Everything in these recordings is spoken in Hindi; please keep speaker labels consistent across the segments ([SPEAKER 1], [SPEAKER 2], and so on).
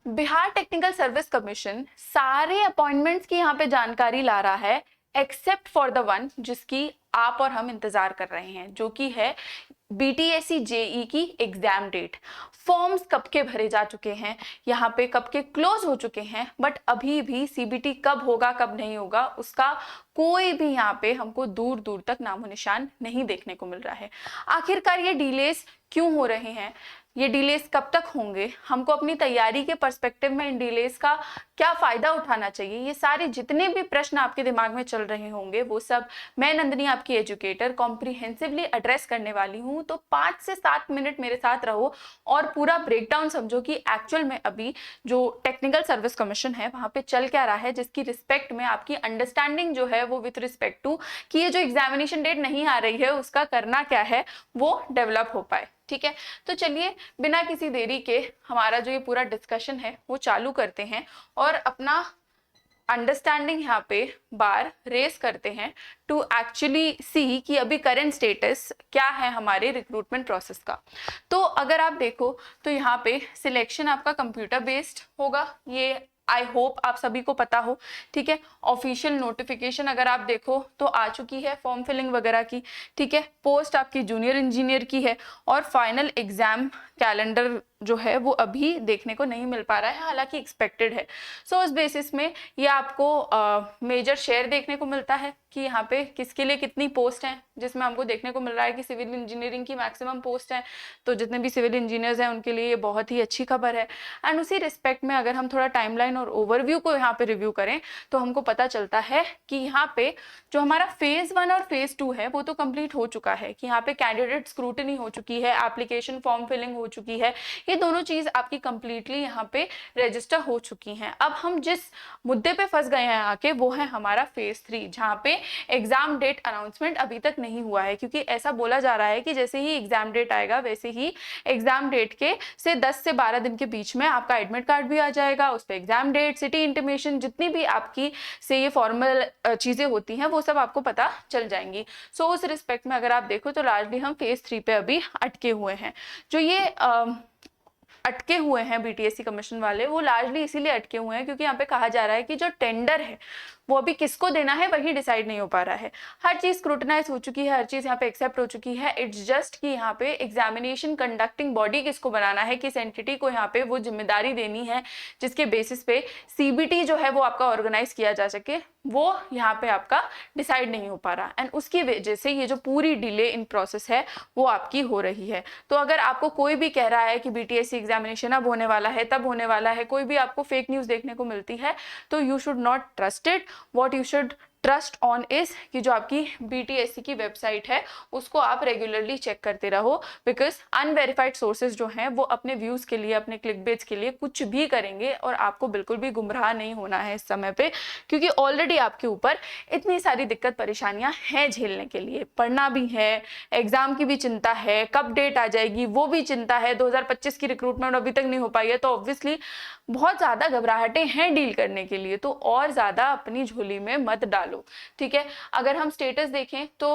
[SPEAKER 1] बिहार टेक्निकल सर्विस कमीशन सारे अपॉइंटमेंट्स की यहाँ पे जानकारी ला रहा है एक्सेप्ट फॉर द वन जिसकी आप और हम इंतजार कर रहे हैं, जो कि है बीटीएससी जेई की एग्जाम डेट। फॉर्म्स कब के भरे जा चुके हैं, यहाँ पे कब के क्लोज हो चुके हैं, बट अभी भी सीबीटी कब होगा कब नहीं होगा उसका कोई भी यहाँ पे हमको दूर दूर तक नामो निशान नहीं देखने को मिल रहा है। आखिरकार ये डिलेस क्यों हो रहे हैं, ये डिलेस कब तक होंगे, हमको अपनी तैयारी के पर्सपेक्टिव में इन डिलेस का क्या फायदा उठाना चाहिए, ये सारे जितने भी प्रश्न आपके दिमाग में चल रहे होंगे वो सब मैं नंदिनी आपकी एजुकेटर कॉम्प्रिहेंसिवली एड्रेस करने वाली हूँ। तो 5 से 7 मिनट मेरे साथ रहो और पूरा ब्रेकडाउन समझो कि एक्चुअल में अभी जो टेक्निकल सर्विस कमीशन है वहां पे चल क्या रहा है, जिसकी रिस्पेक्ट में आपकी अंडरस्टैंडिंग जो है वो विथ रिस्पेक्ट टू कि ये जो एग्जामिनेशन डेट नहीं आ रही है उसका करना क्या है वो डेवलप हो पाए। ठीक है, तो चलिए बिना किसी देरी के हमारा जो ये पूरा डिस्कशन है वो चालू करते हैं और अपना अंडरस्टैंडिंग यहाँ पे बार रेस करते हैं टू एक्चुअली सी कि अभी करंट स्टेटस क्या है हमारे रिक्रूटमेंट प्रोसेस का। तो अगर आप देखो तो यहाँ पे सिलेक्शन आपका कंप्यूटर बेस्ड होगा, ये आई होप आप सभी को पता हो। ठीक है, ऑफिशियल नोटिफिकेशन अगर आप देखो तो आ चुकी है फॉर्म फिलिंग वगैरह की। ठीक है, पोस्ट आपकी जूनियर इंजीनियर की है और फाइनल एग्जाम कैलेंडर जो है वो अभी देखने को नहीं मिल पा रहा है, हालांकि एक्सपेक्टेड है। सो उस बेसिस में ये आपको मेजर शेयर देखने को मिलता है कि यहाँ पे किसके लिए कितनी पोस्ट हैं, जिसमें हमको देखने को मिल रहा है कि सिविल इंजीनियरिंग की मैक्सिमम पोस्ट है, तो जितने भी सिविल इंजीनियर्स हैं उनके लिए ये बहुत ही अच्छी खबर है। एंड उसी रिस्पेक्ट में अगर हम थोड़ा टाइमलाइन और ओवरव्यू को यहाँ पे रिव्यू करें तो हमको पता चलता है कि यहाँ पे जो हमारा फेज 1 और फेज 2 है वो तो कंप्लीट हो चुका है, कि यहाँ पे कैंडिडेट स्क्रूटनी हो चुकी है, एप्लीकेशन फॉर्म फिलिंग हो चुकी है, ये दोनों चीज आपकी कंप्लीटली यहाँ पे रजिस्टर हो चुकी हैं। अब हम जिस मुद्दे पे फंस गए हैं आके वो है हमारा फेज 3, जहाँ पे एग्जाम डेट अनाउंसमेंट अभी तक नहीं हुआ है, क्योंकि ऐसा बोला जा रहा है कि जैसे ही एग्जाम डेट आएगा वैसे ही एग्जाम डेट के से 10 से 12 दिन के बीच में आपका एडमिट कार्ड भी आ जाएगा, उस पर एग्जाम डेट, सिटी इंटीमेशन, जितनी भी आपकी से ये फॉर्मल चीजें होती हैं वो सब आपको पता चल जाएंगी। सो उस रिस्पेक्ट में अगर आप देखो तो लार्जली हम फेज 3 पे अभी अटके हुए हैं। जो ये अटके हुए हैं बीटीएससी कमीशन वाले, वो लार्जली इसीलिए अटके हुए हैं क्योंकि यहाँ पे कहा जा रहा है कि जो टेंडर है वो अभी किसको देना है वही डिसाइड नहीं हो पा रहा है। हर चीज स्क्रूटनाइज हो चुकी है, हर चीज यहाँ पे एक्सेप्ट हो चुकी है। इट्स जस्ट कि यहाँ पे एग्जामिनेशन कंडक्टिंग बॉडी किसको बनाना है, किस एंटिटी को यहाँ पे वो जिम्मेदारी देनी है जिसके बेसिस पे सीबीटी जो है वो आपका ऑर्गेनाइज किया जा सके, वो यहाँ पे आपका डिसाइड नहीं हो पा रहा। एंड उसकी वजह से ये जो पूरी डिले इन प्रोसेस है वो आपकी हो रही है। तो अगर आपको कोई भी कह रहा है कि बीटीएससी एग्जामिनेशन अब होने वाला है, तब होने वाला है, कोई भी आपको फेक न्यूज देखने को मिलती है, तो you should not trust it. What you should trust on is कि जो आपकी बीटीएससी की वेबसाइट है उसको आप रेगुलरली चेक करते रहो, बिकॉज अनवेरिफाइड सोर्सेज जो हैं वो अपने व्यूज के लिए, अपने क्लिकबेट्स के लिए कुछ भी करेंगे और आपको बिल्कुल भी गुमराह नहीं होना है इस समय पे, क्योंकि ऑलरेडी आपके ऊपर इतनी सारी दिक्कत परेशानियां हैं झेलने के लिए। पढ़ना भी है, एग्जाम की भी चिंता है, कब डेट आ जाएगी वो भी चिंता है, 2025 की रिक्रूटमेंट अभी तक नहीं हो पाई है, तो ऑब्वियसली बहुत ज्यादा घबराहटें हैं डील करने के लिए। तो और ज्यादा अपनी झोली में मत डालो। ठीक है, अगर हम स्टेटस देखें तो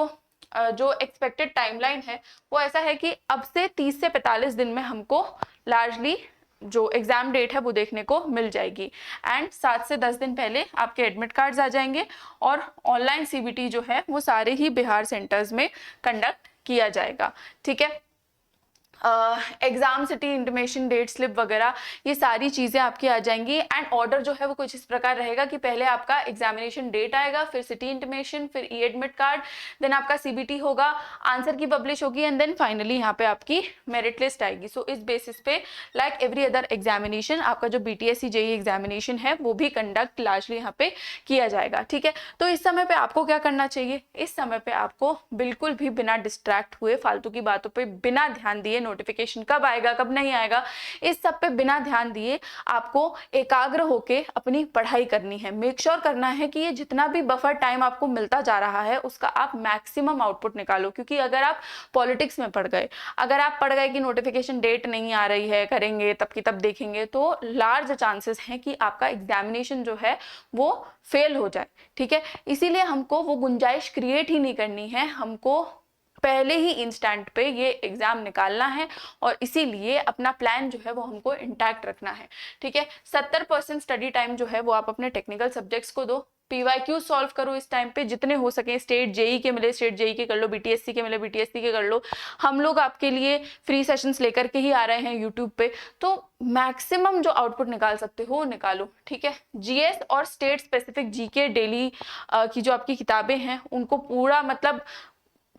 [SPEAKER 1] जो एक्सपेक्टेड टाइमलाइन है वो ऐसा है कि अब से 30 से 45 दिन में हमको लार्जली जो एग्जाम डेट है वो देखने को मिल जाएगी। एंड 7 से 10 दिन पहले आपके एडमिट कार्ड्स आ जाएंगे और ऑनलाइन सीबीटी जो है वो सारे ही बिहार सेंटर्स में कंडक्ट किया जाएगा। ठीक है, exam city intimation date slip वगैरह ये सारी चीजें आपकी आ जाएंगी। एंड ऑर्डर जो है वो कुछ इस प्रकार रहेगा कि पहले आपका एग्जामिनेशन डेट आएगा, फिर सिटी इंटीमेशन, फिर ई एडमिट कार्ड, देन आपका सीबीटी होगा, आंसर की पब्लिश होगी एंड देन फाइनली यहाँ पे आपकी मेरिट लिस्ट आएगी। सो इस बेसिस पे लाइक एवरी अदर एग्जामिनेशन आपका जो बीटीएससी जेई एग्जामिनेशन है वो भी कंडक्ट लार्जली यहाँ पे किया जाएगा। ठीक है, तो इस समय पे आपको क्या करना चाहिए, इस समय पे आपको बिल्कुल भी बिना डिस्ट्रैक्ट हुए, फालतू की बातों पे बिना ध्यान दिए, नोटिफिकेशन कब आएगा कब नहीं आएगा इस सब पे बिना ध्यान दिए आपको एकाग्र होके अपनी पढ़ाई करनी है। मेक श्योर करना है कि ये जितना भी बफर टाइम आपको मिलता जा रहा है उसका आप मैक्सिमम आउटपुट निकालो, क्योंकि अगर आप पॉलिटिक्स में पड़ गए, अगर आप पढ़ गए कि नोटिफिकेशन डेट नहीं आ रही है, करेंगे तब की तब देखेंगे, तो लार्ज चांसेस हैं कि आपका एग्जामिनेशन जो है वो फेल हो जाए। ठीक है, इसीलिए हमको वो गुंजाइश क्रिएट ही नहीं करनी है, हमको पहले ही इंस्टेंट पे ये एग्जाम निकालना है और इसीलिए अपना प्लान जो है वो हमको इंटैक्ट रखना है, ठीक है। 70% स्टडी टाइम जो है वो आप अपने टेक्निकल सब्जेक्ट्स को दो, PYQ सॉल्व करो इस टाइम पे जितने हो सके। स्टेट जेई के मिले स्टेट जेई के कर लो, BTSC के मिले BTSC के कर लो। हम लोग आपके लिए फ्री सेशंस लेकर के ही आ रहे हैं यूट्यूब पे, तो मैक्सिमम जो आउटपुट निकाल सकते हो निकालो, ठीक है। GS और स्टेट स्पेसिफिक GK डेली की जो आपकी किताबें हैं उनको पूरा मतलब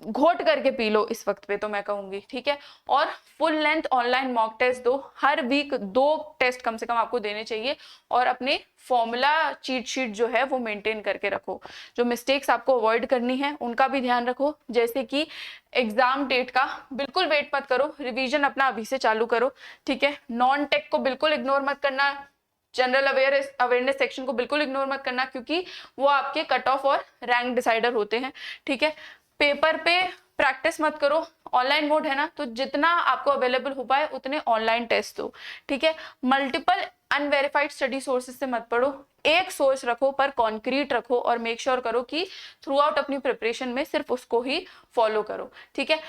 [SPEAKER 1] घोट करके पी लो इस वक्त पे, तो मैं कहूंगी, ठीक है। और full length online mock test दो, हर वीक 2 टेस्ट कम से कम आपको देने चाहिए। और अपने फॉर्मूला चीट शीट जो है वो मेंटेन करके रखो। जो मिस्टेक्स आपको अवॉइड करनी है उनका भी ध्यान रखो, जैसे कि एग्जाम डेट का बिल्कुल वेट मत करो, रिवीजन अपना अभी से चालू करो, ठीक है। नॉन टेक को बिल्कुल इग्नोर मत करना, जनरल अवेयरनेस सेक्शन को बिल्कुल इग्नोर मत करना, क्योंकि वो आपके कट ऑफ और रैंक डिसाइडर होते हैं, ठीक है। पेपर पे प्रैक्टिस मत करो, ऑनलाइन मोड है ना, तो जितना आपको अवेलेबल हो पाए उतने ऑनलाइन टेस्ट दो, ठीक है। मल्टीपल अनवेरिफाइड स्टडी सोर्सेज से मत पढ़ो, एक सोर्स रखो पर कॉन्क्रीट रखो और मेक श्योर करो कि थ्रू आउट अपनी प्रिपरेशन में सिर्फ उसको ही फॉलो करो, ठीक है।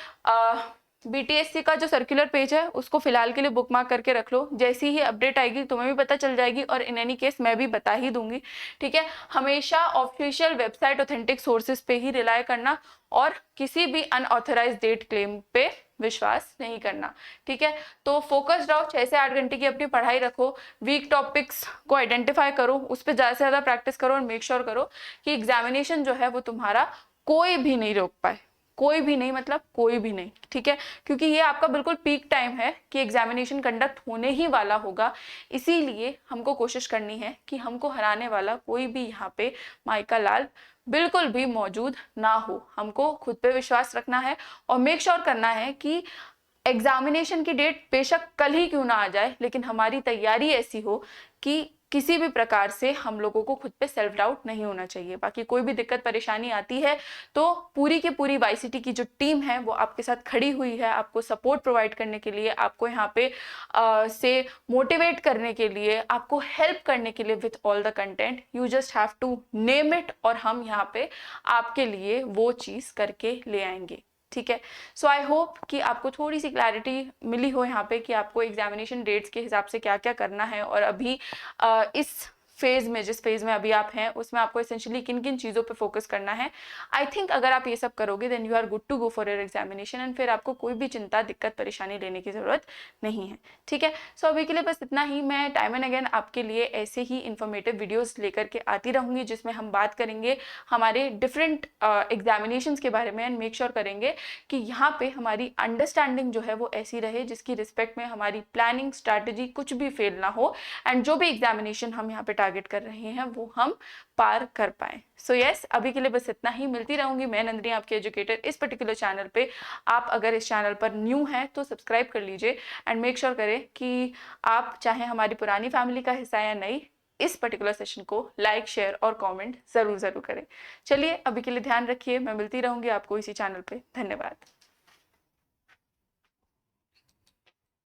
[SPEAKER 1] BTSC का जो सर्कुलर पेज है उसको फिलहाल के लिए बुक मार्क करके रख लो, जैसी ही अपडेट आएगी तुम्हें भी पता चल जाएगी और इन एनी केस मैं भी बता ही दूंगी, ठीक है। हमेशा ऑफिशियल वेबसाइट ऑथेंटिक सोर्सेज पे ही रिलाय करना और किसी भी अनऑथराइज्ड डेट क्लेम पे विश्वास नहीं करना, ठीक है। तो फोकस्ड रहो, 6 से 8 घंटे की अपनी पढ़ाई रखो, वीक टॉपिक्स को आइडेंटिफाई करो, उस पर ज़्यादा से ज़्यादा प्रैक्टिस करो और मेक श्योर करो कि एग्जामिनेशन जो है वो तुम्हारा कोई भी नहीं रोक पाए, कोई भी नहीं मतलब कोई भी नहीं, ठीक है। क्योंकि ये आपका बिल्कुल पीक टाइम है कि एग्जामिनेशन कंडक्ट होने ही वाला होगा, इसीलिए हमको कोशिश करनी है कि हमको हराने वाला कोई भी यहाँ पे माइका लाल बिल्कुल भी मौजूद ना हो। हमको खुद पे विश्वास रखना है और मेक श्योर करना है कि एग्जामिनेशन की डेट बेशक कल ही क्यों ना आ जाए, लेकिन हमारी तैयारी ऐसी हो कि किसी भी प्रकार से हम लोगों को खुद पे सेल्फ डाउट नहीं होना चाहिए। बाकी कोई भी दिक्कत परेशानी आती है तो पूरी की पूरी YCT की जो टीम है वो आपके साथ खड़ी हुई है, आपको सपोर्ट प्रोवाइड करने के लिए, आपको यहाँ पे से मोटिवेट करने के लिए, आपको हेल्प करने के लिए with all the content. You just have to name it और हम यहाँ पे आपके लिए वो चीज करके ले आएंगे, ठीक है। सो आई होप कि आपको थोड़ी सी क्लैरिटी मिली हो यहाँ पे कि आपको एग्जामिनेशन डेट्स के हिसाब से क्या क्या करना है और अभी इस फेज में, जिस फेज में अभी आप हैं उसमें आपको एसेंशियली किन किन चीज़ों पे फोकस करना है। आई थिंक अगर आप ये सब करोगे then you are good to go for your examination and फिर आपको कोई भी चिंता दिक्कत परेशानी लेने की जरूरत नहीं है, ठीक है। सो अभी के लिए बस इतना ही। मैं टाइम एंड अगेन आपके लिए ऐसे ही इंफॉर्मेटिव वीडियोस लेकर के आती रहूंगी जिसमें हम बात करेंगे हमारे डिफरेंट एग्जामिनेशंस के बारे में एंड मेक श्योर करेंगे कि यहाँ पे हमारी अंडरस्टैंडिंग जो है वो ऐसी रहे जिसकी रिस्पेक्ट में हमारी प्लानिंग स्ट्रैटेजी कुछ भी फेल ना हो एंड जो भी एग्जामिनेशन हम यहाँ पे टारगेट कर रहे हैं वो हम पार कर पाए। सो यस, अभी के लिए बस इतना ही। मिलती रहूंगी मैं नंदिनी आपकी एजुकेटर इस पर्टिकुलर चैनल पे। आप अगर इस चैनल पर न्यू हैं तो सब्सक्राइब कर लीजिए एंड मेक श्योर करें कि आप चाहे हमारी पुरानी फैमिली का हिस्सा या नहीं, इस पर्टिकुलर सेशन को लाइक शेयर और कमेंट जरूर करें। चलिए अभी के लिए ध्यान रखिए, मैं मिलती रहूंगी आपको इसी चैनल पे। धन्यवाद।